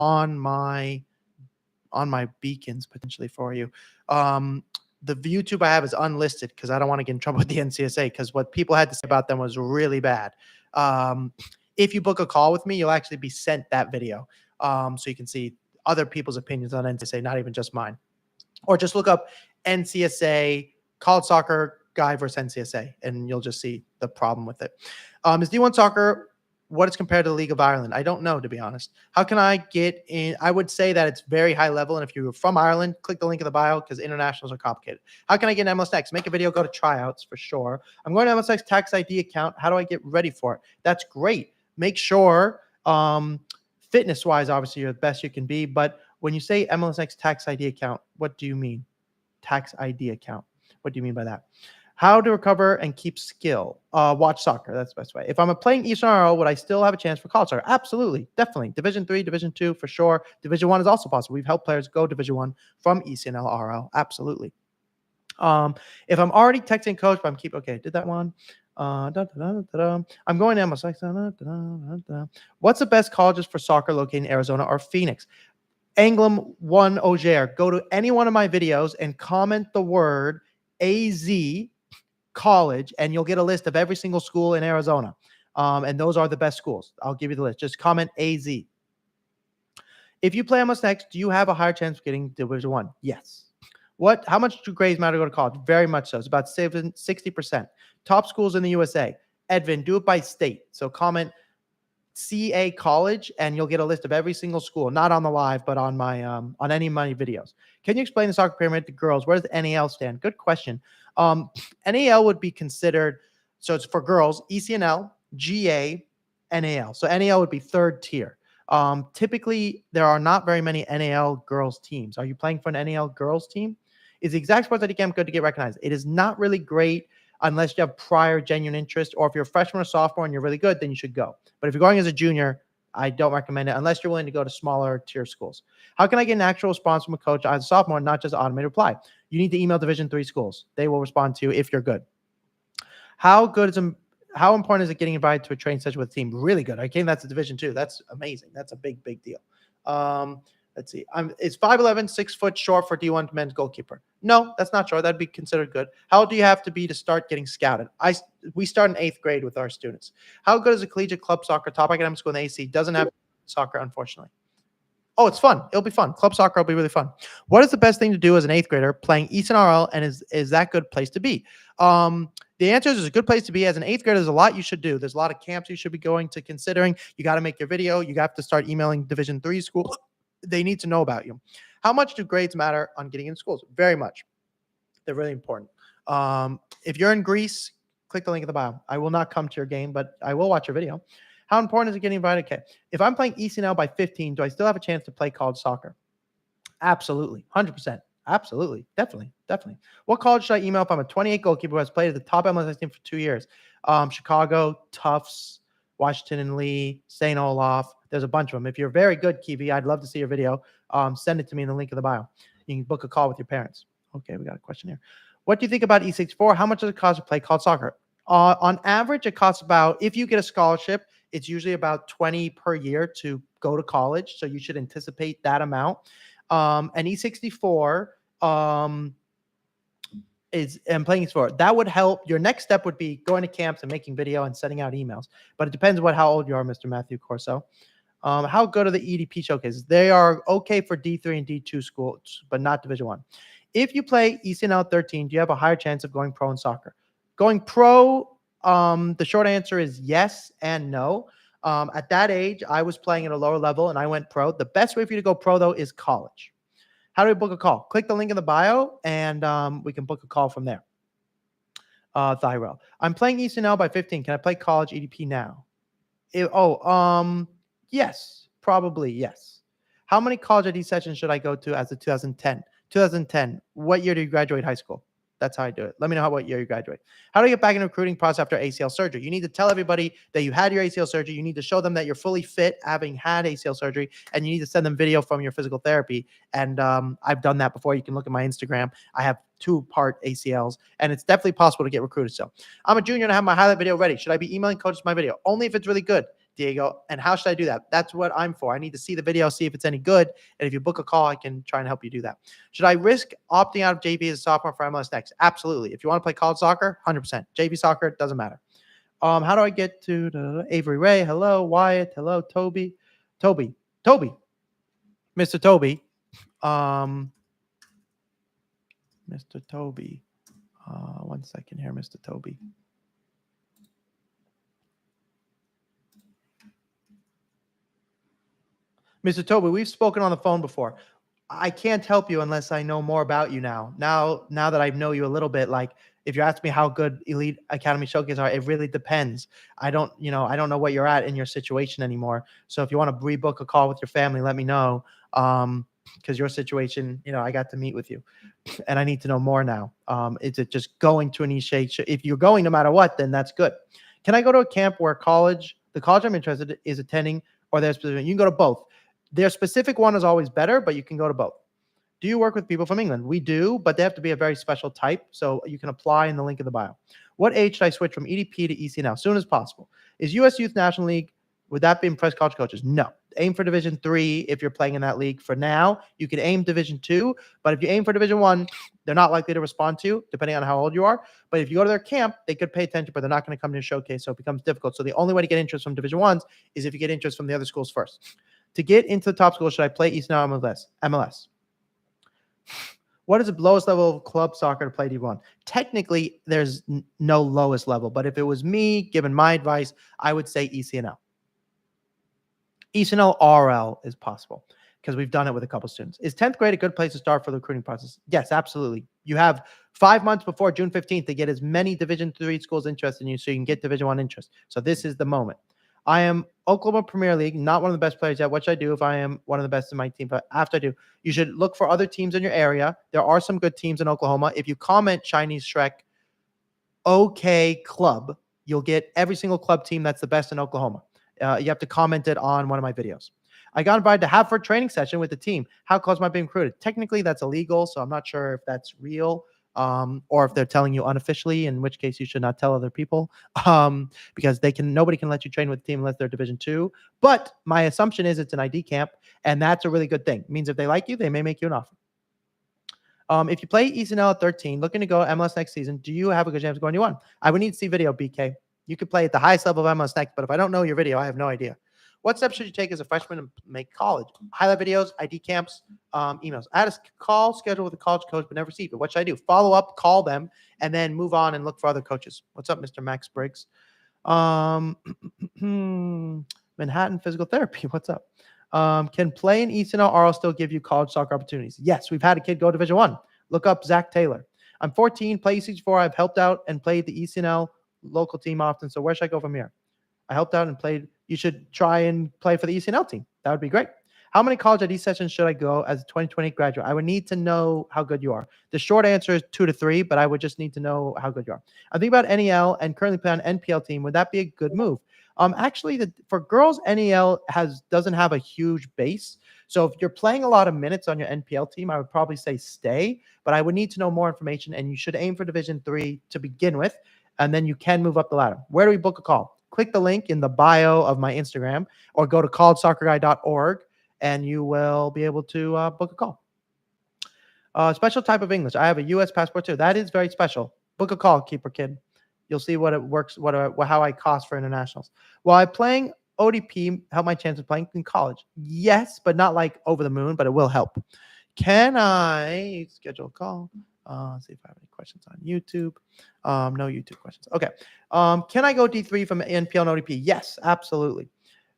on my beacons potentially for you. The YouTube I have is unlisted because I don't want to get in trouble with the NCSA, because what people had to say about them was really bad. If you book a call with me, you'll actually be sent that video, so you can see other people's opinions on NCSA, not even just mine. Or just look up NCSA College Soccer Guy versus NCSA, and you'll just see the problem with it. Is D1 Soccer what is compared to the League of Ireland? I don't know, to be honest. How can I get in? I would say that it's very high level, and if you're from Ireland, click the link in the bio because internationals are complicated. How can I get an MLS Next? Make a video, go to tryouts for sure. I'm going to MLS Next tax ID account. How do I get ready for it? That's great. Make sure fitness-wise, obviously, you're the best you can be, but when you say MLS Next tax ID account, what do you mean? Tax ID account. What do you mean by that? How to recover and keep skill. Watch soccer. That's the best way. If I'm playing Eastern RL, would I still have a chance for college soccer? Absolutely. Definitely. Division 3, Division 2 for sure. Division 1 is also possible. We've helped players go Division 1 from ECNL RL. Absolutely. If I'm already texting coach, but I'm okay, did that one. I'm going to MLS. What's the best colleges for soccer located in Arizona or Phoenix? Anglem 1 Auger. Go to any one of my videos and comment the word AZ college, and you'll get a list of every single school in Arizona. And those are the best schools. I'll give you the list. Just comment AZ. If you play MLS Next, do you have a higher chance of getting Division 1? Yes. How much do grades matter to go to college? Very much so. It's about 60%. Top schools in the USA. Edvin, do it by state. So comment CA College, and you'll get a list of every single school, not on the live, but on my on any of my videos. Can you explain the soccer pyramid to girls? Where does the NAL stand? Good question. NAL would be considered, so it's for girls, ECNL, GA, NAL. So NAL would be third tier. Typically, there are not very many NAL girls teams. Are you playing for an NAL girls team? Is the exact sports ID camp good to get recognized? It is not really great unless you have prior genuine interest, or if you're a freshman or sophomore and you're really good, then you should go. But if you're going as a junior, I don't recommend it unless you're willing to go to smaller tier schools. How can I get an actual response from a coach as a sophomore, not just automated reply? You need to email Division 3 schools. They will respond to you if you're good. How important is it getting invited to a training session with a team? Really good. Okay, that's a Division 2. That's amazing. That's a big, big deal. Let's see. Is 5'11", 6 foot short for D1 men's goalkeeper? No, that's not short. That'd be considered good. How do you have to be to start getting scouted? We start in 8th grade with our students. How good is a collegiate club soccer? Top academic school in the AC doesn't have soccer, unfortunately. Oh, it's fun. It'll be fun. Club soccer will be really fun. What is the best thing to do as an 8th grader playing Eastern RL, and is that good place to be? The answer is it's a good place to be. As an 8th grader, there's a lot you should do. There's a lot of camps you should be going to, considering. You got to make your video. You have to start emailing Division 3 schools. They need to know about you. How much do grades matter on getting in schools? Very much. They're really important. If you're in Greece, click the link in the bio. I will not come to your game, but I will watch your video. How important is it getting invited? Okay. If I'm playing ECNL by 15, do I still have a chance to play college soccer? Absolutely. 100%. Absolutely. Definitely. What college should I email if I'm a 28 goalkeeper who has played at the top MLS team for 2 years? Chicago, Tufts, Washington and Lee, St. Olaf. There's a bunch of them. If you're very good, Kiwi, I'd love to see your video. Send it to me in the link in the bio. You can book a call with your parents. Okay, we got a question here. What do you think about E64? How much does it cost to play college soccer? On average, it costs about, if you get a scholarship, it's usually about $20 per year to go to college. So you should anticipate that amount. And E64 and playing E64. That would help. Your next step would be going to camps and making video and sending out emails. But it depends how old you are, Mr. Matthew Corso. How good are the EDP showcases? They are okay for D3 and D2 schools, but not Division 1. If you play ECNL 13, do you have a higher chance of going pro in soccer? Going pro, the short answer is yes and no. At that age, I was playing at a lower level and I went pro. The best way for you to go pro, though, is college. How do we book a call? Click the link in the bio, and we can book a call from there. Thyrell. I'm playing ECNL by 15. Can I play college EDP now? Yes. Probably yes. How many college ID sessions should I go to as a 2010? 2010. What year did you graduate high school? That's how I do it. Let me know what year you graduate. How do you get back in the recruiting process after ACL surgery? You need to tell everybody that you had your ACL surgery. You need to show them that you're fully fit, having had ACL surgery, and you need to send them video from your physical therapy. And I've done that before. You can look at my Instagram. I have 2-part ACLs, and it's definitely possible to get recruited. So I'm a junior and I have my highlight video ready. Should I be emailing coaches my video? Only if it's really good. Diego. And how should I do that? That's what I'm for. I need to see the video, see if it's any good. And if you book a call, I can try and help you do that. Should I risk opting out of JV as a sophomore for MLS Next? Absolutely. If you want to play college soccer, 100%. JV soccer, doesn't matter. How do I get to Avery Ray? Hello, Wyatt. Hello, Toby. Mr. Toby. Mr. Toby. 1 second here, Mr. Toby. Mr. Toby, we've spoken on the phone before. I can't help you unless I know more about you now. Now that I know you a little bit, like if you ask me how good Elite Academy Showcase are, it really depends. I don't know what you're at in your situation anymore. So if you want to rebook a call with your family, let me know. Because your situation, I got to meet with you and I need to know more now. Is it just going to an Ishe? If you're going no matter what, then that's good. Can I go to a camp where the college I'm interested in is attending, or there's specific? You can go to both. Their specific one is always better, but you can go to both. Do you work with people from England? We do, but they have to be a very special type. So you can apply in the link in the bio. What age should I switch from EDP to ECNL? As soon as possible. Is US Youth National League, would that be impress college coaches? No. Aim for Division 3 if you're playing in that league. For now, you can aim Division 2, but if you aim for Division 1, they're not likely to respond to you, depending on how old you are. But if you go to their camp, they could pay attention, but they're not going to come to your showcase, so it becomes difficult. So the only way to get interest from Division 1s is if you get interest from the other schools first. To get into the top school, should I play ECNL or MLS? What is the lowest level of club soccer to play D1? Technically, there's no lowest level, but if it was me, given my advice, I would say ECNL. ECNL RL is possible because we've done it with a couple students. Is 10th grade a good place to start for the recruiting process? Yes, absolutely. You have 5 months before June 15th to get as many Division 3 schools interested in you so you can get Division 1 interest. So this is the moment. I am Oklahoma Premier League, not one of the best players yet. What should I do if I am one of the best in my team? But after I do, you should look for other teams in your area. There are some good teams in Oklahoma. If you comment Chinese Shrek OK Club, you'll get every single club team that's the best in Oklahoma. You have to comment it on one of my videos. I got invited to Hartford training session with the team. How close am I being recruited? Technically, that's illegal, so I'm not sure if that's real. Or if they're telling you unofficially, in which case you should not tell other people, because nobody can let you train with the team unless they're Division 2. But my assumption is it's an ID camp, and that's a really good thing. It means if they like you, they may make you an offer. If you play ECNL at 13, looking to go MLS next season, do you have a good chance of going D1? I would need to see video, BK. You could play at the highest level of MLS next, but if I don't know your video, I have no idea. What steps should you take as a freshman to make college? Highlight videos, ID camps, emails. I had a call scheduled with a college coach, but never received it. What should I do? Follow up, call them, and then move on and look for other coaches. What's up, Mr. Max Briggs? Manhattan Physical Therapy. What's up? Can play in ECNL RL still give you college soccer opportunities? Yes, we've had a kid go Division 1. Look up Zach Taylor. I'm 14, play EC4. I've helped out and played the ECNL local team often. So where should I go from here? I helped out and played. You should try and play for the ECNL team. That would be great. How many college ID sessions should I go as a 2020 graduate? I would need to know how good you are. The short answer is 2 to 3, but I would just need to know how good you are. I think about NEL and currently play on NPL team. Would that be a good move? Actually, for girls, NEL doesn't have a huge base. So if you're playing a lot of minutes on your NPL team, I would probably say stay, but I would need to know more information, and you should aim for Division 3 to begin with, and then you can move up the ladder. Where do we book a call? Click the link in the bio of my Instagram or go to collegesoccerguy.org and you will be able to book a call. Special type of English. I have a U.S. passport too. That is very special. Book a call, keeper kid. You'll see what it works, how I cost for internationals. While I'm playing ODP, help my chance of playing in college. Yes, but not like over the moon, but it will help. Can I schedule a call? Let's see if I have any questions on YouTube. No YouTube questions. Okay. Can I go D3 from NPL and ODP? Yes, absolutely.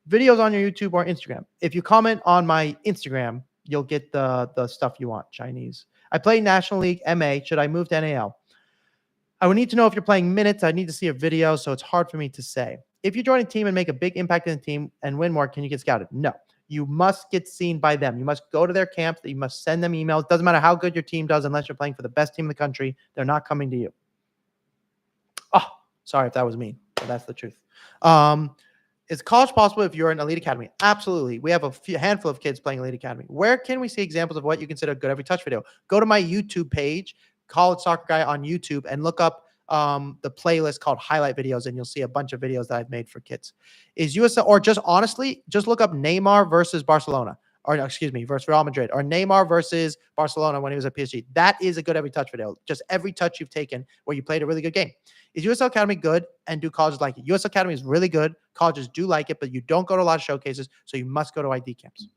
Videos on your YouTube or Instagram. If you comment on my Instagram, you'll get the stuff you want. Chinese. I play National League MA. Should I move to NAL? I would need to know if you're playing minutes. I need to see a video, so it's hard for me to say. If you join a team and make a big impact in the team and win more, can you get scouted? No. You must get seen by them. You must go to their camps. You must send them emails. Doesn't matter how good your team does unless you're playing for the best team in the country. They're not coming to you. Oh, sorry if that was mean, but that's the truth. Is college possible if you're in Elite Academy? Absolutely. We have a handful of kids playing Elite Academy. Where can we see examples of what you consider a good every touch video? Go to my YouTube page, College Soccer Guy on YouTube, and look up the playlist called highlight videos, and you'll see a bunch of videos that I've made for kids. Is USL, or just honestly, just look up Neymar versus Barcelona, or no, excuse me, versus Real Madrid, or Neymar versus Barcelona when he was at PSG. That is a good every touch video. Just every touch you've taken where you played a really good game. Is USL Academy good, and do colleges like it? USL Academy is really good. Colleges do like it, but you don't go to a lot of showcases, so you must go to ID camps.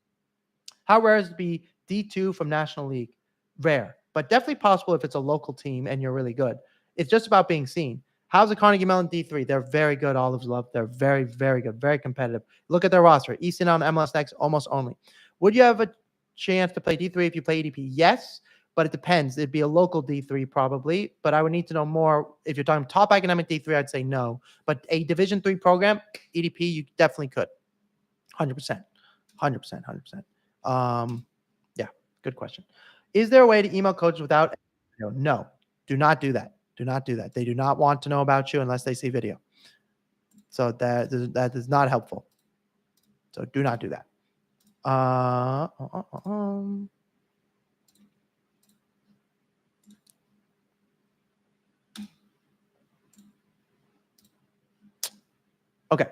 How rare is it to be D2 from National League? Rare, but definitely possible if it's a local team and you're really good. It's just about being seen. How's the Carnegie Mellon D3? They're very good. Olives love. They're very, very good. Very competitive. Look at their roster. ECNL and MLS Next almost only. Would you have a chance to play D3 if you play EDP? Yes, but it depends. It'd be a local D3 probably, but I would need to know more. If you're talking top academic D3, I'd say no. But a Division 3 program, EDP, you definitely could. 100%. 100%. 100%. Yeah, good question. Is there a way to email coaches without video? No, do not do that. Do not do that. They do not want to know about you unless they see video. So that is not helpful. So do not do that. Okay.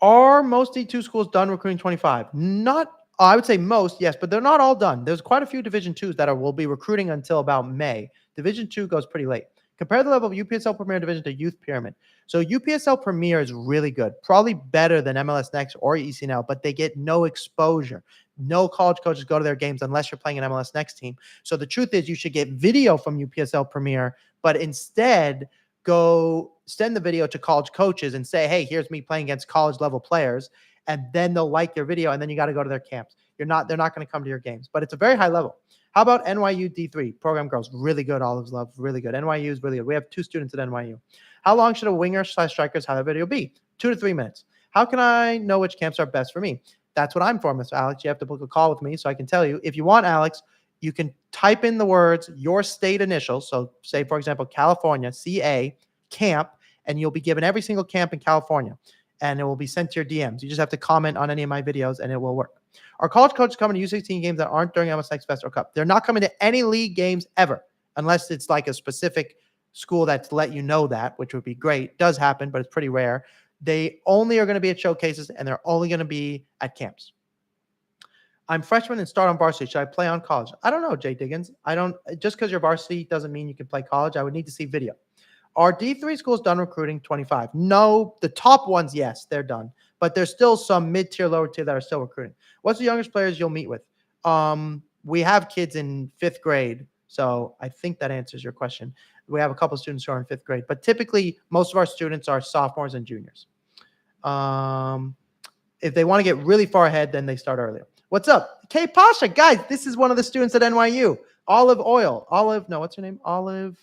Are most D2 schools done recruiting 25? Not, I would say most, yes, but they're not all done. There's quite a few Division 2s that will be recruiting until about May. Division 2 goes pretty late. Compare the level of UPSL Premier Division to Youth Pyramid. So UPSL Premier is really good, probably better than MLS Next or ECNL, but they get no exposure. No college coaches go to their games unless you're playing an MLS Next team. So the truth is you should get video from UPSL Premier, but instead go send the video to college coaches and say, hey, here's me playing against college level players. And then they'll like your video, and then you got to go to their camps. They're not going to come to your games, but it's a very high level. How about NYU D3? Program girls, really good. Olives love, really good. NYU is really good. We have 2 students at NYU. How long should a winger/striker's highlight video be? 2 to 3 minutes. How can I know which camps are best for me? That's what I'm for, Mr. Alex. You have to book a call with me so I can tell you. If you want, Alex, you can type in the words, your state initials. So say, for example, California, CA, camp, and you'll be given every single camp in California, and it will be sent to your DMs. You just have to comment on any of my videos, and it will work. Are college coaches coming to U16 games that aren't during MLS Next Fest or Cup? They're not coming to any league games ever, unless it's like a specific school that's let you know that, which would be great. It does happen, but it's pretty rare. They only are going to be at showcases, and they're only going to be at camps. I'm freshman and start on varsity. Should I play on college? I don't know, Jay Diggins. I don't. Just because you're varsity doesn't mean you can play college. I would need to see video. Are D3 schools done recruiting 25? No. The top ones, yes, they're done. But there's still some mid-tier, lower tier that are still recruiting. What's the youngest players you'll meet with? We have kids in 5th grade, so I think that answers your question. We have a couple of students who are in 5th grade, but typically most of our students are sophomores and juniors. If they want to get really far ahead, then they start earlier. What's up? Kay Pasha, guys, this is one of the students at NYU. What's her name? What's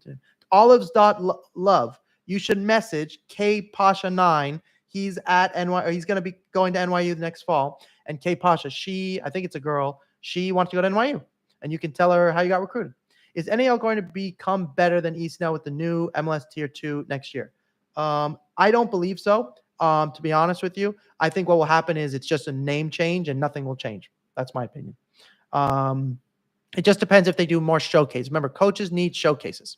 it? Olives.love. You should message K Pasha 9. He's at NYU, or he's going to be going to NYU next fall. And K Pasha, I think it's a girl, she wants to go to NYU. And you can tell her how you got recruited. Is NAL going to become better than ECNL with the new MLS Tier 2 next year? I don't believe so. To be honest with you, I think what will happen is it's just a name change and nothing will change. That's my opinion. It just depends if they do more showcase. Remember, coaches need showcases.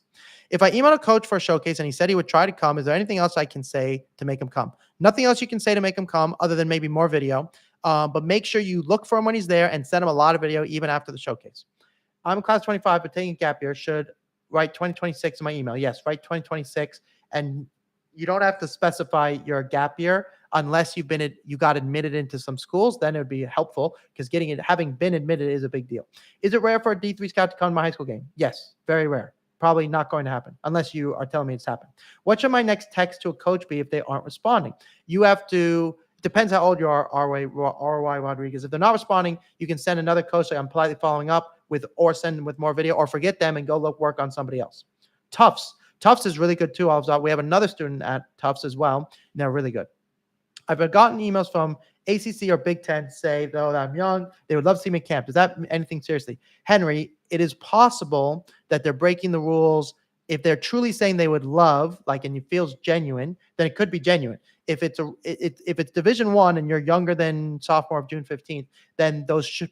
If I email a coach for a showcase and he said he would try to come, is there anything else I can say to make him come? Nothing else you can say to make him come other than maybe more video. But make sure you look for him when he's there and send him a lot of video even after the showcase. I'm class 25, but taking a gap year. Should write 2026 in my email. Yes, write 2026. And you don't have to specify your gap year unless you got admitted into some schools. Then it would be helpful because having been admitted is a big deal. Is it rare for a D3 scout to come to my high school game? Yes, very rare. Probably not going to happen unless you are telling me it's happened. What should my next text to a coach be if they aren't responding? You have to, it depends how old you are, RY Rodriguez. If they're not responding, you can send another coach that I'm politely following up with, or send them with more video, or forget them and go work on somebody else. Tufts is really good too. We have another student at Tufts as well, and they're really good. I've gotten emails from ACC or Big Ten say, though, that I'm young, they would love to see me at camp. Does that mean anything seriously? Henry, it is possible that they're breaking the rules. If they're truly saying they would love, and it feels genuine, then it could be genuine. If it's Division One and you're younger than sophomore of June 15th, then those should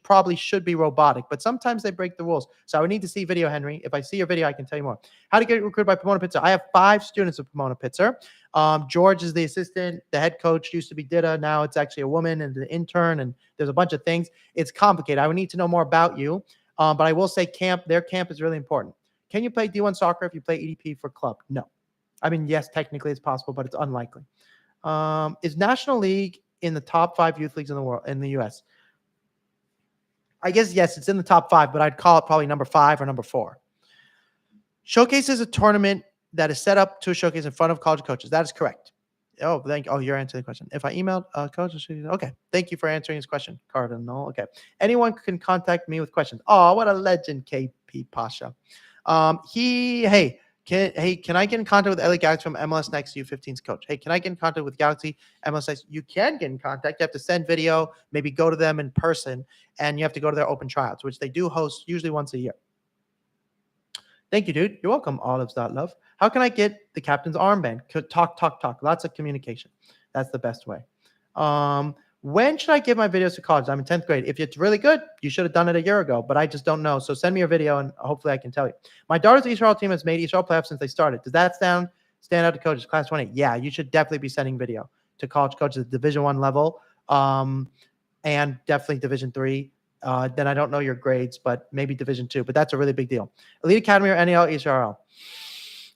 be robotic. But sometimes they break the rules. So I would need to see video, Henry. If I see your video, I can tell you more. How to get recruited by Pomona Pitzer? I have 5 students of Pomona Pitzer. George is the assistant. The head coach used to be Dida. Now it's actually a woman and the intern. And there's a bunch of things. It's complicated. I would need to know more about you. But I will say their camp is really important. Can you play D1 soccer if you play EDP for club? No. I mean, yes, technically it's possible, but it's unlikely. Is National League in the top 5 youth leagues in the world, in the U.S.? I guess, yes, it's in the top 5, but I'd call it probably number 5 or number 4. Showcase is a tournament that is set up to a showcase in front of college coaches. That is correct. Oh, thank you. Oh, you're answering the question. If I emailed coach, okay. Thank you for answering his question, Cardinal. Okay. Anyone can contact me with questions. Oh, what a legend, KP Pasha. Can I get in contact with Ellie Galaxy from MLS Next U15's coach? Hey, can I get in contact with Galaxy MLS Next? You can get in contact. You have to send video, maybe go to them in person, and you have to go to their open tryouts, which they do host usually once a year. Thank you, dude. You're welcome, Olives.love. How can I get the captain's armband? Talk. Lots of communication. That's the best way. When should I give my videos to college? I'm in 10th grade. If it's really good, you should have done it a year ago, but I just don't know. So send me your video, and hopefully I can tell you. My daughter's Israel team has made Israel playoffs since they started. Does that stand out to coaches? Class 20? Yeah, you should definitely be sending video to college coaches at Division I level, and definitely Division III. Then I don't know your grades, but maybe Division II. But that's a really big deal. Elite Academy or NAL, ECRL?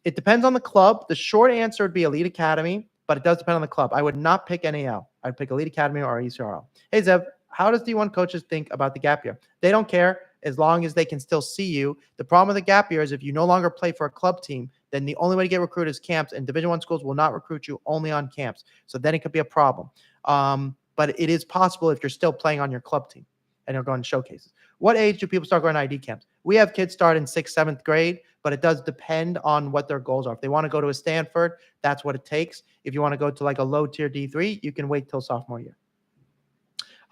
It depends on the club. The short answer would be Elite Academy, but it does depend on the club. I would not pick NAL. I'd pick Elite Academy or ECRL. Hey, Zev, how does D1 coaches think about the gap year? They don't care as long as they can still see you. The problem with the gap year is if you no longer play for a club team, then the only way to get recruited is camps, and Division I schools will not recruit you only on camps. So then it could be a problem. But it is possible if you're still playing on your club team and you're going to showcases. What age do people start going to ID camps? We have kids start in 6th, 7th grade, but it does depend on what their goals are. If they want to go to a Stanford, that's what it takes. If you want to go to like a low tier D3, you can wait till sophomore year.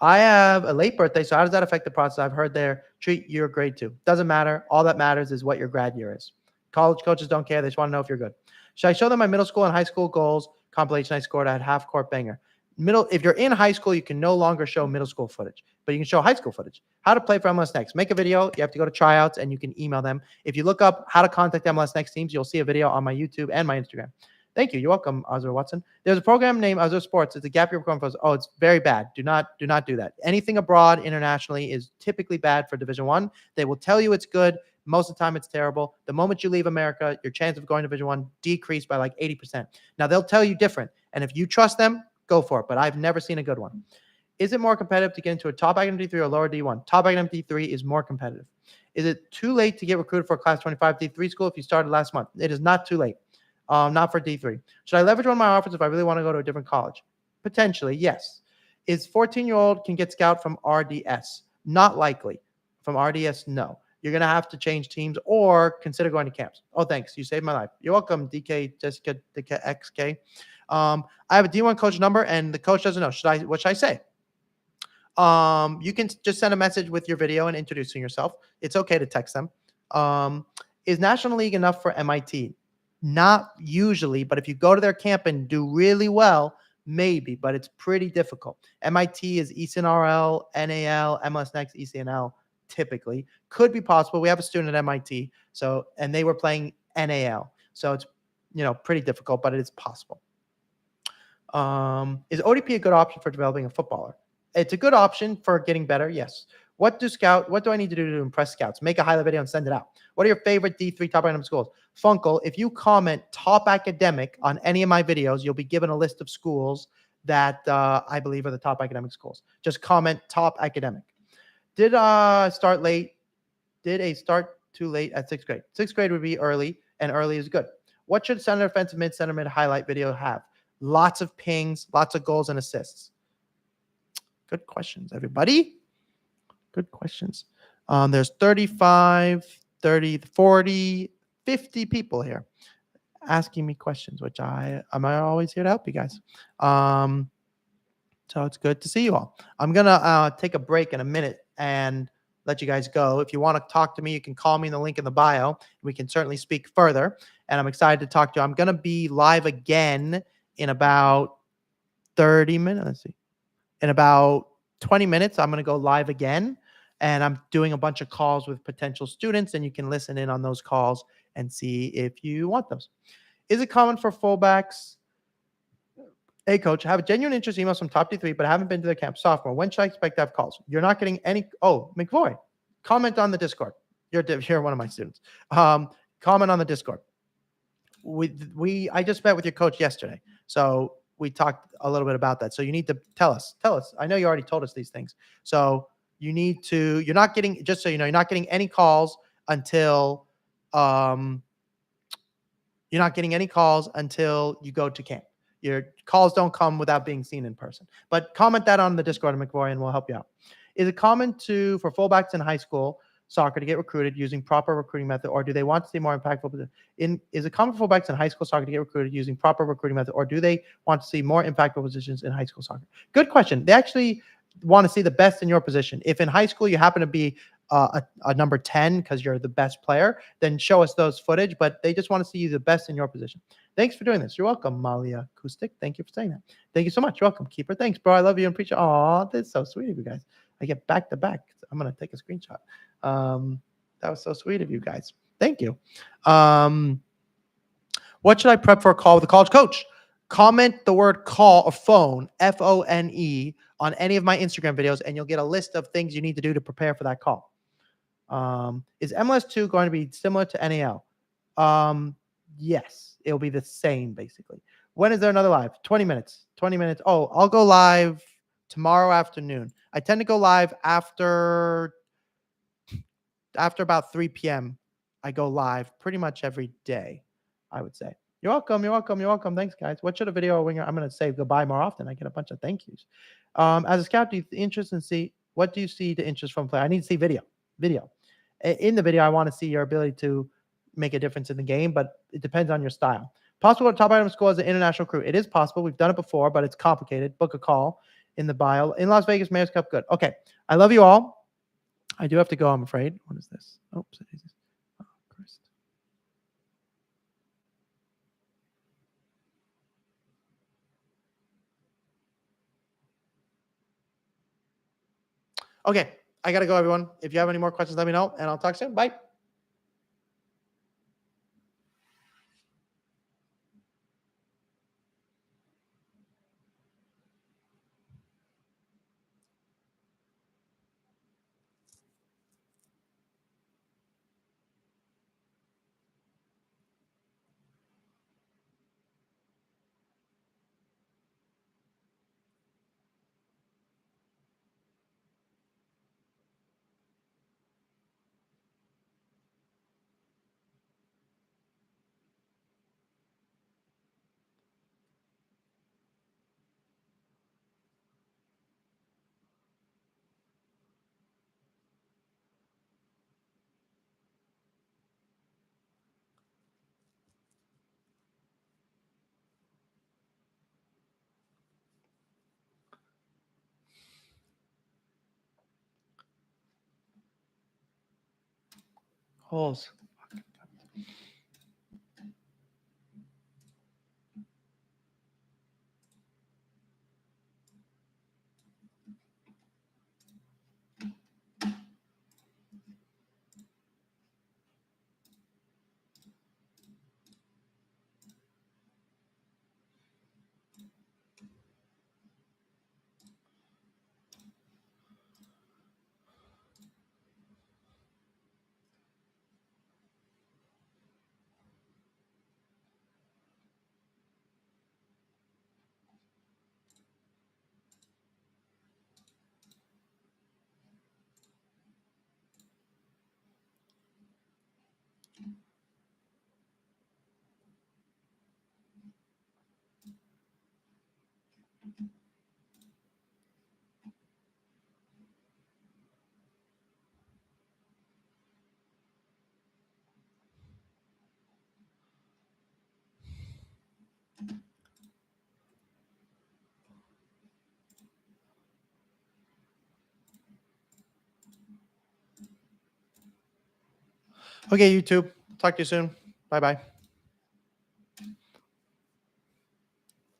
I have a late birthday, so how does that affect the process? I've heard they treat your grade 2. Doesn't matter. All that matters is what your grad year is. College coaches don't care. They just want to know if you're good. Should I show them my middle school and high school goals compilation I scored at half court banger? If you're in high school, you can no longer show middle school footage, but you can show high school footage. How to play for MLS Next. Make a video. You have to go to tryouts, and you can email them. If you look up how to contact MLS Next teams, you'll see a video on my YouTube and my Instagram. Thank you. You're welcome, Azur Watson. There's a program named Azur Sports. It's a gap year program. Oh, it's very bad. Do not do that. Anything abroad internationally is typically bad for Division I. They will tell you it's good. Most of the time, it's terrible. The moment you leave America, your chance of going to Division I decrease by like 80%. Now, they'll tell you different. And if you trust them, go for it. But I've never seen a good one. Is it more competitive to get into a top academic D3 or lower D1? Top academic D3 is more competitive. Is it too late to get recruited for a class 25 D3 school if you started last month? It is not too late. Not for D3. Should I leverage one of my offers if I really want to go to a different college? Potentially, yes. Is 14-year-old can get scout from RDS? Not likely. From RDS, no. You're going to have to change teams or consider going to camps. Oh, thanks. You saved my life. You're welcome, DK Jessica XK. I have a D1 coach number, and the coach doesn't know. What should I say? You can just send a message with your video and introducing yourself. It's okay to text them. Is National League enough for MIT? Not usually, but if you go to their camp and do really well, maybe, but it's pretty difficult. MIT is ECNRL, NAL, MLS Next, ECNL, typically. Could be possible. We have a student at MIT, and they were playing NAL. So it's, pretty difficult, but it is possible. Is ODP a good option for developing a footballer? It's a good option for getting better, yes. What do I need to do to impress scouts? Make a highlight video and send it out. What are your favorite D3 top academic schools? Funkle, if you comment top academic on any of my videos, you'll be given a list of schools that I believe are the top academic schools. Just comment top academic. Did start late? Did a start too late at 6th grade? 6th grade would be early, and early is good. What should center, offensive mid, center mid highlight video have? Lots of pings, lots of goals and assists. Good questions, everybody. Good questions. There's 35, 30, 40, 50 people here asking me questions, which I'm always here to help you guys. So it's good to see you all. I'm going to take a break in a minute and let you guys go. If you want to talk to me, you can call me in the link in the bio. We can certainly speak further, and I'm excited to talk to you. I'm going to be live again in about 30 minutes. Let's see. In about 20 minutes, I'm going to go live again. And I'm doing a bunch of calls with potential students, and you can listen in on those calls and see if you want those. Is it common for fullbacks? Hey, coach, I have a genuine interest emails from top D3, but I haven't been to their camp. Sophomore, when should I expect to have calls? You're not getting any. Oh, McVoy, comment on the Discord. You're one of my students. Comment on the Discord. I just met with your coach yesterday, so we talked a little bit about that. So you need to tell us. I know you already told us these things. So you need to. You're not getting. Just so you know, you're not getting any calls until. You're not getting any calls until you go to camp. Your calls don't come without being seen in person. But comment that on the Discord, McVoy, and we'll help you out. Is it common for fullbacks in high school soccer to get recruited using proper recruiting method, or do they want to see more impactful? Is it common for fullbacks in high school soccer to get recruited using proper recruiting method, or do they want to see more impactful positions in high school soccer? Good question. They actually want to see the best in your position. If in high school you happen to be a number 10 because you're the best player, then show us those footage. But they just want to see you the best in your position. Thanks for doing this. You're welcome, Malia Acoustic. Thank you for saying that. Thank you so much. You're welcome. Keeper. Thanks, bro. I love you and appreciate. Oh, that's so sweet of you guys. I get back to back. I'm gonna take a screenshot. That was so sweet of you guys. Thank you. What should I prep for a call with a college coach? Comment the word call or phone, Phone, on any of my Instagram videos, and you'll get a list of things you need to do to prepare for that call. Is MLS2 going to be similar to NAL? Yes, it'll be the same basically. When is there another live? 20 minutes. 20 minutes. Oh, I'll go live tomorrow afternoon. I tend to go live after about 3 p.m. I go live pretty much every day, I would say. You're welcome. You're welcome. You're welcome. Thanks, guys. What should a video winger? I'm going to say goodbye more often. I get a bunch of thank yous. As a scout, do you see the interest from play? I need to see video. In the video, I want to see your ability to make a difference in the game, but it depends on your style. Possible to top item school as an international crew. It is possible. We've done it before, but it's complicated. Book a call in the bio. In Las Vegas, Mayor's Cup, good. Okay. I love you all. I do have to go, I'm afraid. What is this? Oops. Oh, Christ. Okay. I got to go, everyone. If you have any more questions, let me know, and I'll talk soon. Bye. Holes. Okay, YouTube. Talk to you soon. Bye-bye.